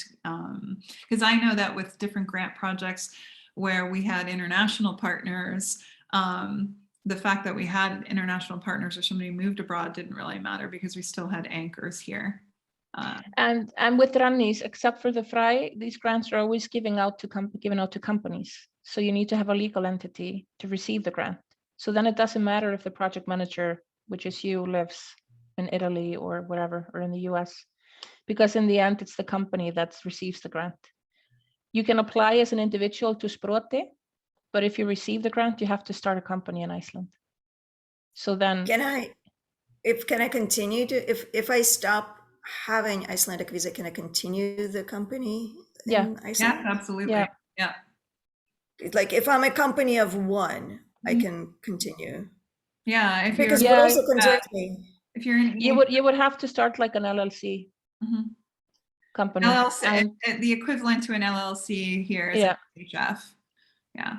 because I know that with different grant projects where we had international partners, the fact that we had international partners or somebody moved abroad didn't really matter because we still had anchors here. And with Ranni's, except for the FRI, these grants are always given out to companies. So you need to have a legal entity to receive the grant. So then it doesn't matter if the project manager, which is you, lives in Italy or wherever, or in the US, because in the end, it's the company that receives the grant. You can apply as an individual to Sprote, but if you receive the grant, you have to start a company in Iceland. So then Can I continue to, if I stop having Icelandic visa, can I continue the company in Iceland? Yeah, absolutely. Yeah. Like if I'm a company of one, I can continue. Yeah, if Because you're, what also concerns me. if you're in, you would have to start like an LLC company. LLC, the equivalent to an LLC here is an HF. Yeah.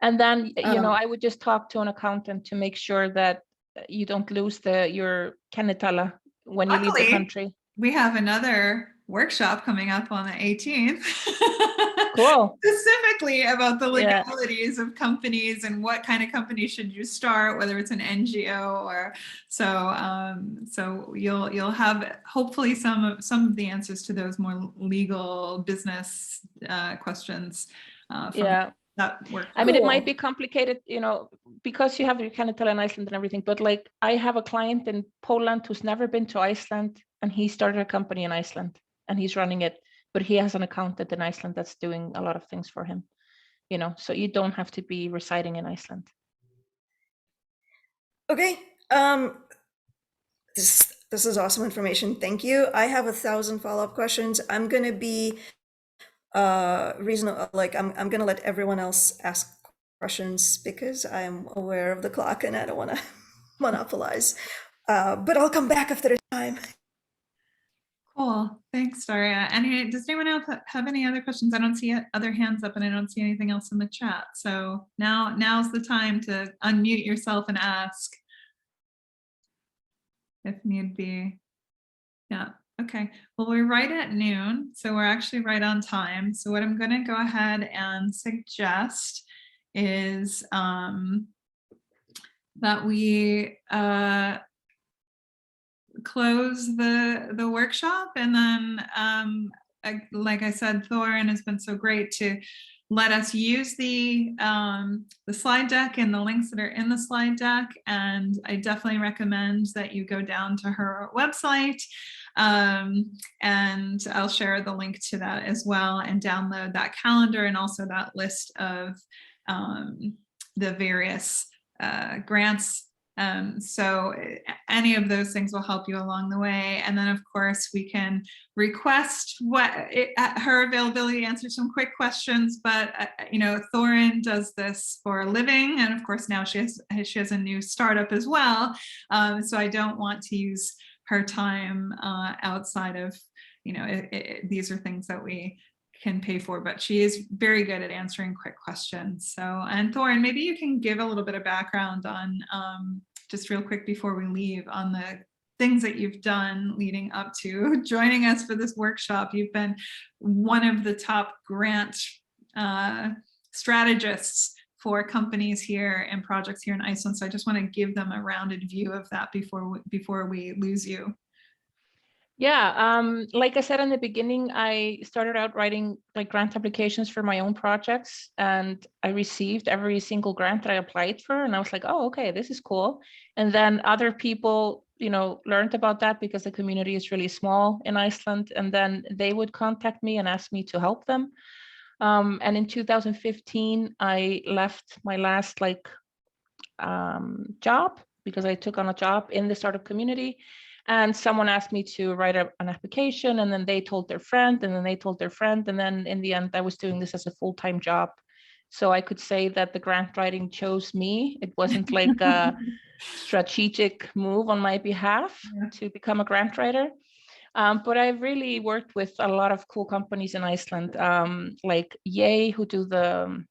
And then, you know, I would just talk to an accountant to make sure that you don't lose your kennitala when you leave the country. We have another workshop coming up on the 18th. Cool. Specifically about the legalities of companies and what kind of company should you start, whether it's an NGO or so you'll have hopefully some of the answers to those more legal business questions. That work. I mean, it might be complicated, you know, because you have your Canada in Iceland and everything, but like I have a client in Poland who's never been to Iceland, and he started a company in Iceland and he's running it, but he has an accountant in Iceland that's doing a lot of things for him, you know, so you don't have to be residing in Iceland. Okay. This is awesome information. Thank you. I have 1,000 follow-up questions. I'm going to be reasonable, like I'm going to let everyone else ask questions because I'm aware of the clock and I don't want to monopolize, but I'll come back if there's time. Cool. Thanks, Daria. Does anyone else have any other questions? I don't see other hands up and I don't see anything else in the chat. So now's the time to unmute yourself and ask if need be. Yeah. Okay. Well, we're right at noon, so we're actually right on time. So what I'm going to go ahead and suggest is that we close the workshop, and then like I said, Thorunn has been so great to let us use the slide deck and the links that are in the slide deck, and I definitely recommend that you go down to her website, and I'll share the link to that as well, and download that calendar and also that list of the various grants. So any of those things will help you along the way. And then of course we can request her availability to answer some quick questions, but you know, Thorunn does this for a living. And of course now she has a new startup as well. So I don't want to use her time outside of, you know, these are things that we can pay for, but she is very good at answering quick questions. So, and Thorunn, maybe you can give a little bit of background on, just real quick before we leave, on the things that you've done leading up to joining us for this workshop. You've been one of the top grant strategists for companies here and projects here in Iceland. So I just want to give them a rounded view of that before we lose you. Yeah, like I said in the beginning, I started out writing like grant applications for my own projects, and I received every single grant that I applied for, and I was like, oh, okay, this is cool. And then other people, you know, learned about that because the community is really small in Iceland, and then they would contact me and ask me to help them. And in 2015, I left my last job because I took on a job in the startup community. And someone asked me to write an application, and then they told their friend, and then they told their friend. And then in the end, I was doing this as a full-time job. So I could say that the grant writing chose me. It wasn't like a strategic move on my behalf to become a grant writer. But I've really worked with a lot of cool companies in Iceland, like Yay, who do the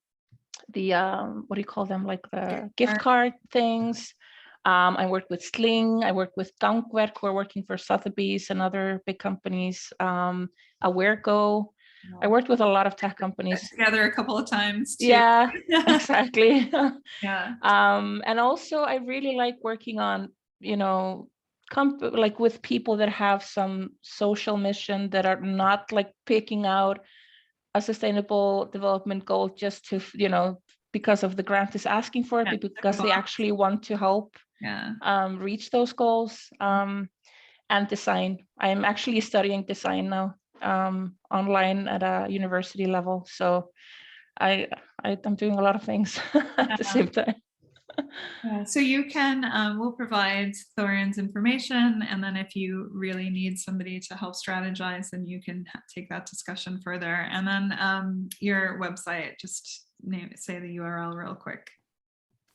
what do you call them, like the gift card things. I worked with Sling, I worked with Gangverk, who are working for Sotheby's and other big companies, Awareco. I worked with a lot of tech companies. Together a couple of times too. Yeah, exactly. Yeah. And also I really like working on, you know, like with people that have some social mission, that are not like picking out a sustainable development goal just to, you know, because of the grant is asking for it, Yeah, because they actually want to help reach those goals. And design. I'm actually studying design now, online at a university level. So I'm doing a lot of things at the same time. So you can, we'll provide Thorunn's information, and then if you really need somebody to help strategize, then you can take that discussion further. And then your website, just say the URL real quick.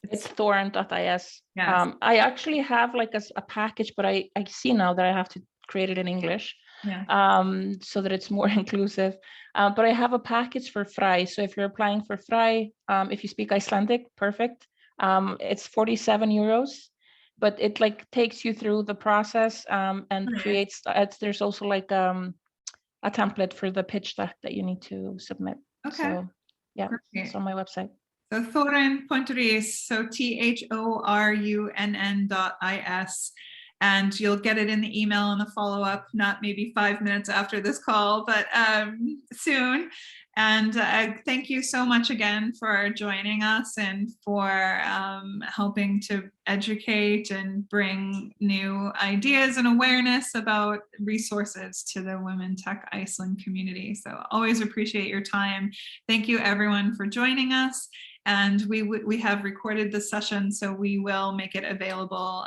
It's thorunn.is. Yes. I actually have like a package, but I see now that I have to create it in English, so that it's more inclusive. But I have a package for Fry. So if you're applying for Fry, if you speak Icelandic, perfect. It's 47 euros, but it like takes you through the process, and creates, there's also like a template for the pitch deck that you need to submit. Okay. So yeah, it's on my website. So Thorunn.is, so THORUNN.is, and you'll get it in the email and the follow-up, not maybe 5 minutes after this call, but soon. And thank you so much again for joining us and for helping to educate and bring new ideas and awareness about resources to the Women Tech Iceland community. So always appreciate your time. Thank you everyone for joining us. And we have recorded the session, so we will make it available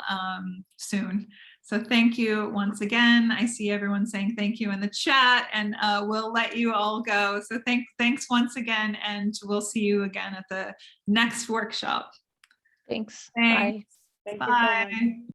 soon. So thank you once again. I see everyone saying thank you in the chat, and we'll let you all go. So thanks once again, and we'll see you again at the next workshop. Thanks. Thanks. Bye. Bye.